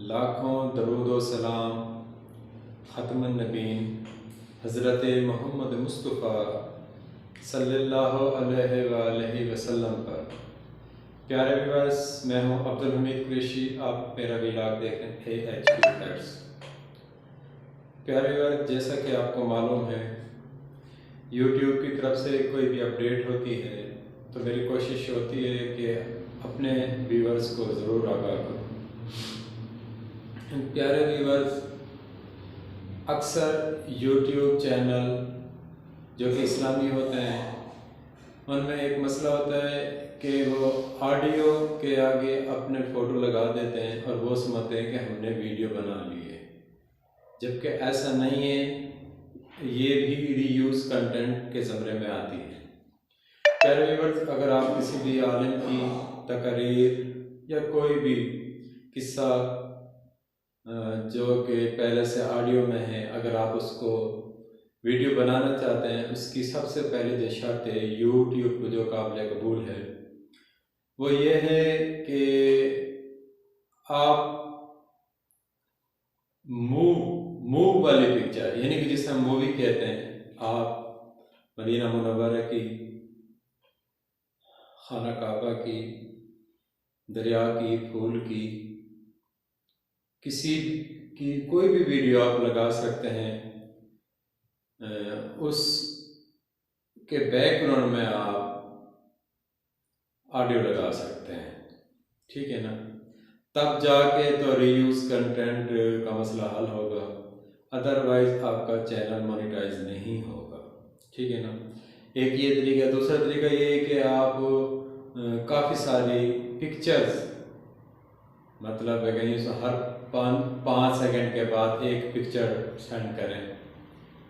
लाखों दरूद व सलाम ख़त्मुन नबीन हज़रत मोहम्मद मुस्तफ़ा सल्लल्लाहु अलैहि वसल्लम पर। प्यारे व्यूअर्स, मैं हूं अब्दुल हमीद कुरैशी। आप मेरा व्लॉग देख रहे हैं AHP फैक्ट्स। प्यारे व्यूअर्स, जैसा कि आपको मालूम है, यूट्यूब की तरफ से कोई भी अपडेट होती है तो मेरी कोशिश होती है कि अपने व्यूअर्स को ज़रूर आगाह करूँ। प्यारे व्यूअर्स, अक्सर यूट्यूब चैनल जो कि इस्लामी होते हैं उनमें एक मसला होता है कि वो ऑडियो के आगे अपने फ़ोटो लगा देते हैं और वो समझते हैं कि हमने वीडियो बना ली है, जबकि ऐसा नहीं है। ये भी रीयूज़ कंटेंट के ज़मरे में आती है। प्यारे व्यूअर्स, अगर आप किसी भी आलिम की तकरीर या कोई भी किस्सा जो कि पहले से ऑडियो में है, अगर आप उसको वीडियो बनाना चाहते हैं, उसकी सबसे पहले जो शर्त है यूट्यूब को जो काबिल कबूल है वो ये है कि आप मूव वाली पिक्चर, यानी कि जिसे हम मूवी कहते हैं, आप मदीना मुनव्वरा की, खाना काबा की, दरिया की, फूल की, किसी की कोई भी वीडियो आप लगा सकते हैं। उस के बैकग्राउंड में आप ऑडियो लगा सकते हैं, ठीक है ना। तब जाके तो रीयूज़ कंटेंट का मसला हल होगा, अदरवाइज आपका चैनल मोनेटाइज नहीं होगा, ठीक है ना। एक ये तरीका। दूसरा तरीका ये है कि आप काफ़ी सारी पिक्चर्स, मतलब हर 5 सेकंड के बाद एक पिक्चर सेंड करें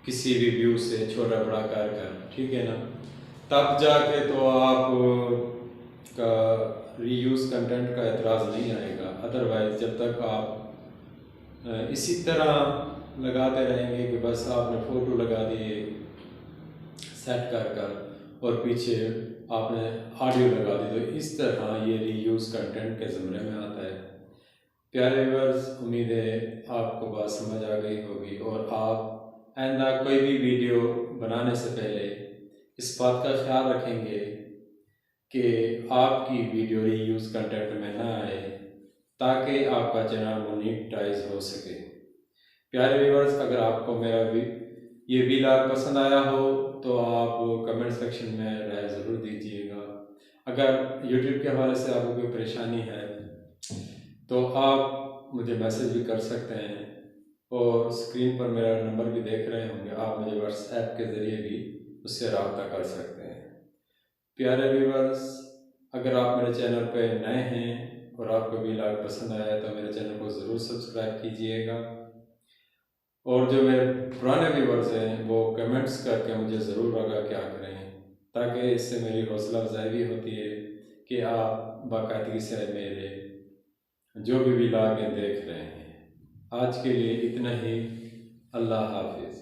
किसी भी व्यू से, छोटा बड़ा कर, ठीक है ना। तब जाके तो आप का रीयूज़ कंटेंट का एतराज़ नहीं आएगा। अदरवाइज़ जब तक आप इसी तरह लगाते रहेंगे कि बस आपने फ़ोटो लगा दिए सेट कर और पीछे आपने ऑडियो लगा दी, तो इस तरह ये रीयूज़ कंटेंट के ज़मरे में आता है। प्यारे व्यूअर्स, उम्मीद है आपको बात समझ आ गई होगी और आप आइंदा कोई भी वीडियो बनाने से पहले इस बात का ख्याल रखेंगे कि आपकी वीडियो रीयूज़ कंटेंट में ना आए, ताकि आपका चैनल मोनेटाइज हो सके। प्यारे व्यूअर्स, अगर आपको मेरा ये व्लॉग पसंद आया हो तो आप कमेंट सेक्शन में राय ज़रूर दीजिएगा। अगर यूट्यूब के हवाले से आपको कोई परेशानी है तो आप मुझे मैसेज भी कर सकते हैं और स्क्रीन पर मेरा नंबर भी देख रहे होंगे, आप मुझे व्हाट्सएप के ज़रिए भी उससे रब्ता कर सकते हैं। प्यारे व्यूअर्स, अगर आप मेरे चैनल पर नए हैं और आपको व्लॉग पसंद आया तो मेरे चैनल को ज़रूर सब्सक्राइब कीजिएगा, और जो मेरे पुराने व्यूअर्स हैं वो कमेंट्स करके मुझे ज़रूर आगाह क्या करें, ताकि इससे मेरी हौसला अफजाई भी होती है कि आप बाकायदगी से मेरे जो भी व्लॉग देख रहे हैं। आज के लिए इतना ही। अल्लाह हाफिज़।